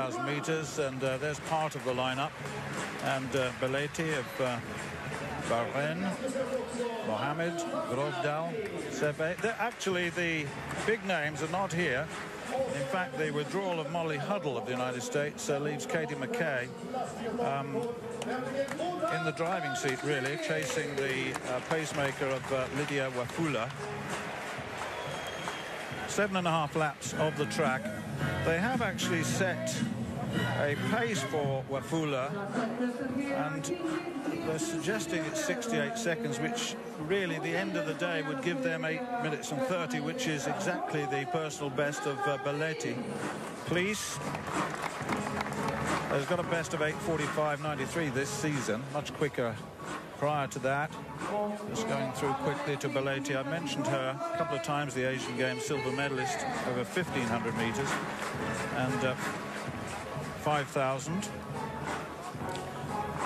1,000 meters, and there's part of the lineup. And Belletti of Bahrain, Mohammed, Grovdal, Sebe. Actually, the big names are not here. In fact, the withdrawal of Molly Huddle of the United States leaves Katie Mackey in the driving seat, really, chasing the pacemaker of Lydia Wafula. 7.5 laps of the track. They have actually set a pace for Wafula, and they're suggesting it's 68 seconds, which really, the end of the day, would give them 8 minutes and 30, which is exactly the personal best of Belletti. Police has got a best of 8:45.93 this season, much quicker prior to that. Just going through quickly to Belletti. I mentioned her a couple of times, the Asian Games silver medalist over 1,500 meters and 5,000. So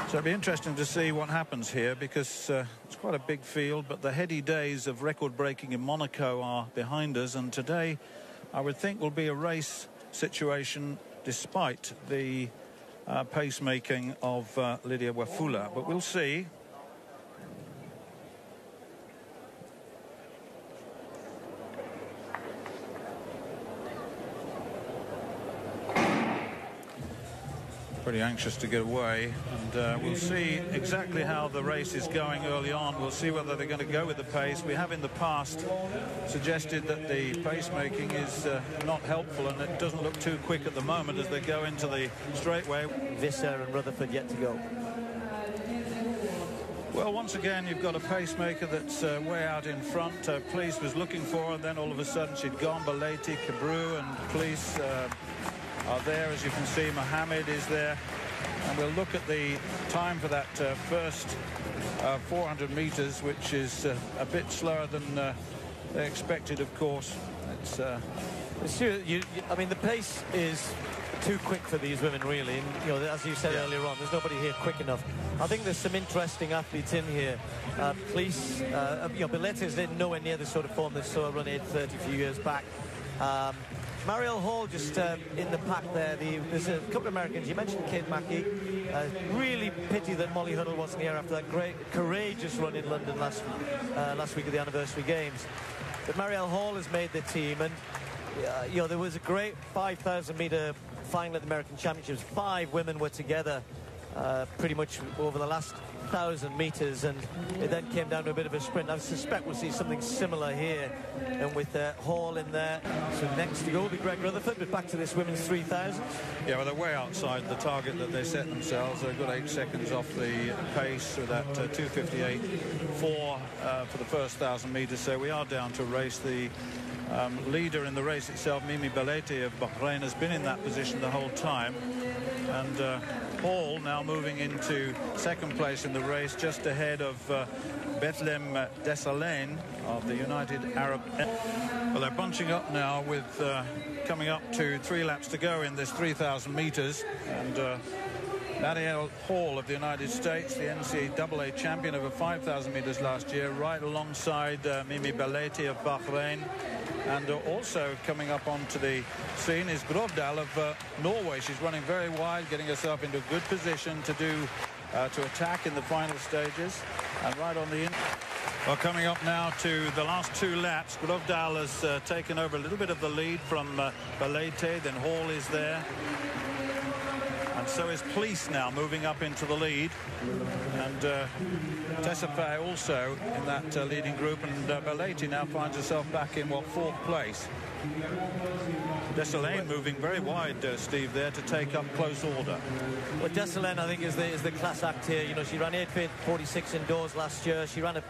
it'll be interesting to see what happens here, because it's quite a big field, but the heady days of record breaking in Monaco are behind us, and today I would think will be a race situation despite the pacemaking of Lydia Wafula, but we'll see. Pretty anxious to get away, and we'll see exactly how the race is going early on. We'll see whether they're going to go with the pace. We have in the past suggested that the pacemaking is not helpful, and it doesn't look too quick at the moment as they go into the straightaway. Visser and Rutherford yet to go. Well, once again, you've got a pacemaker that's way out in front. Police was looking for her, and then all of a sudden she'd gone. Belletti, Cabrew and Police are there, as you can see. Mohammed is there, and we'll look at the time for that first 400 meters, which is a bit slower than they expected, of course. It's I mean, the pace is too quick for these women, really, and you know, as you said earlier on, there's nobody here quick enough. I think there's some interesting athletes in here. Police, you know, Belletti is nowhere near the sort of form they saw run 8:30 a few years back. Marielle Hall just in the pack there. There's a couple of Americans. You mentioned Kate Mackey. Really pity that Molly Huddle wasn't here after that great, courageous run in London last week of the anniversary games. But Marielle Hall has made the team, and you know, there was a great 5,000-meter final at the American Championships. 5 women were together pretty much over the last 1,000 meters, and it then came down to a bit of a sprint. I suspect we'll see something similar here, and with Hall in there. So next to go will be Greg Rutherford, but back to this women's 3,000. Yeah, well, they're way outside the target that they set themselves. They've got 8 seconds off the pace with that 2:58.4 for the first 1,000 meters. So we are down to a race. The leader in the race itself, Mimi Belletti of Bahrain, has been in that position the whole time, and Hall now moving into second place in the race, just ahead of Bethlehem Desalegn of the United Arab. Well, they're bunching up now with coming up to 3 laps to go in this 3,000 meters, and Marielle Hall of the United States, the NCAA champion over 5,000 meters last year, right alongside Mimi Belletti of Bahrain. And also coming up onto the scene is Grovdal of Norway. She's running very wide, getting herself into a good position to do to attack in the final stages. And right on the in. Well, coming up now to the last 2 laps, Grovdal has taken over a little bit of the lead from Belletti. Then Hall is there, and so is Police now moving up into the lead, and Tessapay also in that leading group, and Belletti now finds herself back in 4th place. Desalegn moving very wide, Steve, there to take up close order. Well, Desalegn, I think, is the class act here. You know, she ran 8:46 indoors last year. She ran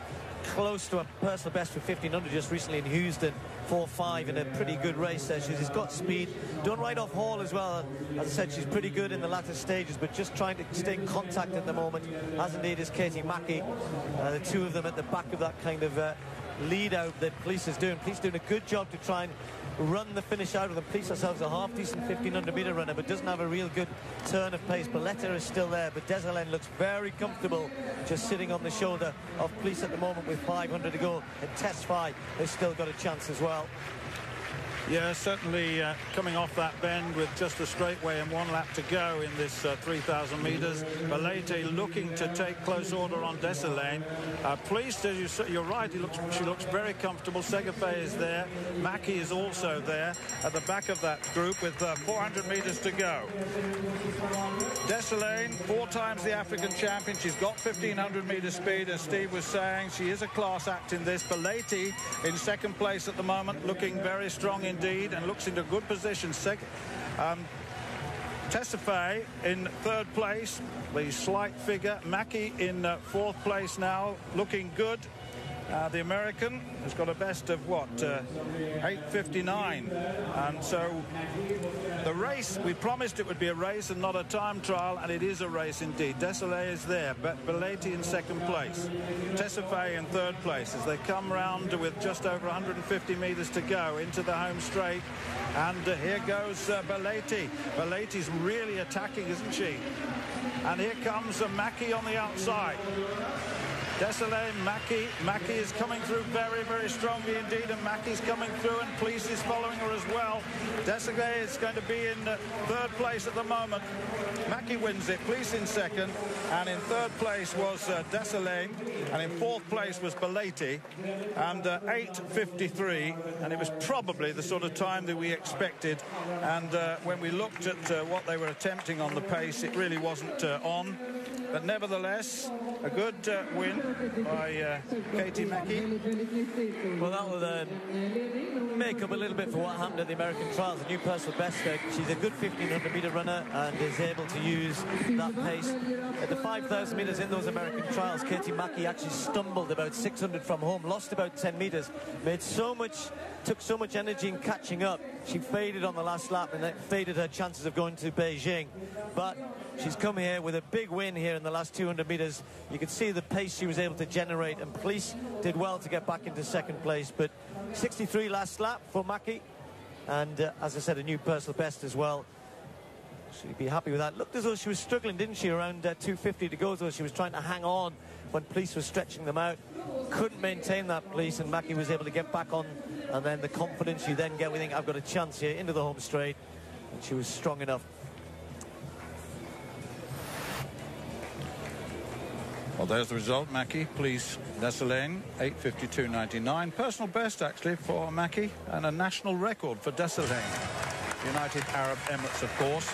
close to a personal best for 1,500 just recently in Houston, 4.5 in a pretty good race there. She's got speed. Don't write off Hall as well. As I said, she's pretty good in the latter stages, but just trying to stay in contact at the moment, as indeed is Katie Mackey. The two of them at the back of that kind of lead out that Police is doing. Police doing a good job to try and run the finish out of them. Police herself a half-decent 1,500-meter runner, but doesn't have a real good turn of pace. Belletti is still there, but Desalegn looks very comfortable just sitting on the shoulder of Police at the moment with 500 to go. And Tess 5 has still got a chance as well. Yeah, certainly coming off that bend with just a straightaway and 1 lap to go in this 3,000 metres. Belletti looking to take close order on Desilane. Pleased, as you're right, she looks very comfortable. Segafredo is there. Mackey is also there at the back of that group with 400 metres to go. Desilane, 4 times the African champion. She's got 1,500 metre speed, as Steve was saying. She is a class act in this. Belletti in second place at the moment, looking very strong indeed and looks into good position. Tesfaye in third place, the slight figure. Mackey in fourth place now, looking good. The American has got a best of what, 8:59, and so the race, we promised it would be a race and not a time trial, and it is a race indeed. Desilane is there, but Belletti in second place, Tesfaye in third place as they come round with just over 150 metres to go into the home straight. And here goes Belletti. Belletti's really attacking, isn't she? And here comes Mackey on the outside. Desilane, Mackey is coming through very, very strongly indeed, and Mackey's coming through, and Police is following her as well. Desilane is going to be in third place at the moment. Mackey wins it, Police in second, and in third place was Desilane, and in fourth place was Belletti, and 8:53, and it was probably the sort of time that we expected. And when we looked at what they were attempting on the pace, it really wasn't on. But nevertheless, a good win by Katie Mackey. Well, that will make up a little bit for what happened at the American trials. A new personal best. She's a good 1,500 metre runner and is able to use that pace. At the 5,000 metres in those American trials, Katie Mackey actually stumbled about 600 from home, lost about 10 metres, took so much energy in catching up. She faded on the last lap, and that faded her chances of going to Beijing. But she's come here with a big win here in the last 200 metres. You can see the pace she was able to generate, and Police did well to get back into second place. But 63 last lap for Mackey, and as I said, a new personal best as well. She'd be happy with that. Looked as though she was struggling, didn't she, around 2:50 to go, as though she was trying to hang on when Police was stretching them out. Couldn't maintain that, Police, and Mackey was able to get back on, and then the confidence you then get, we think, I've got a chance here into the home straight, and she was strong enough. Well, there's the result. Mackey, Police, Desilane, 8:52.99. Personal best, actually, for Mackey, and a national record for Desilane. United Arab Emirates, of course.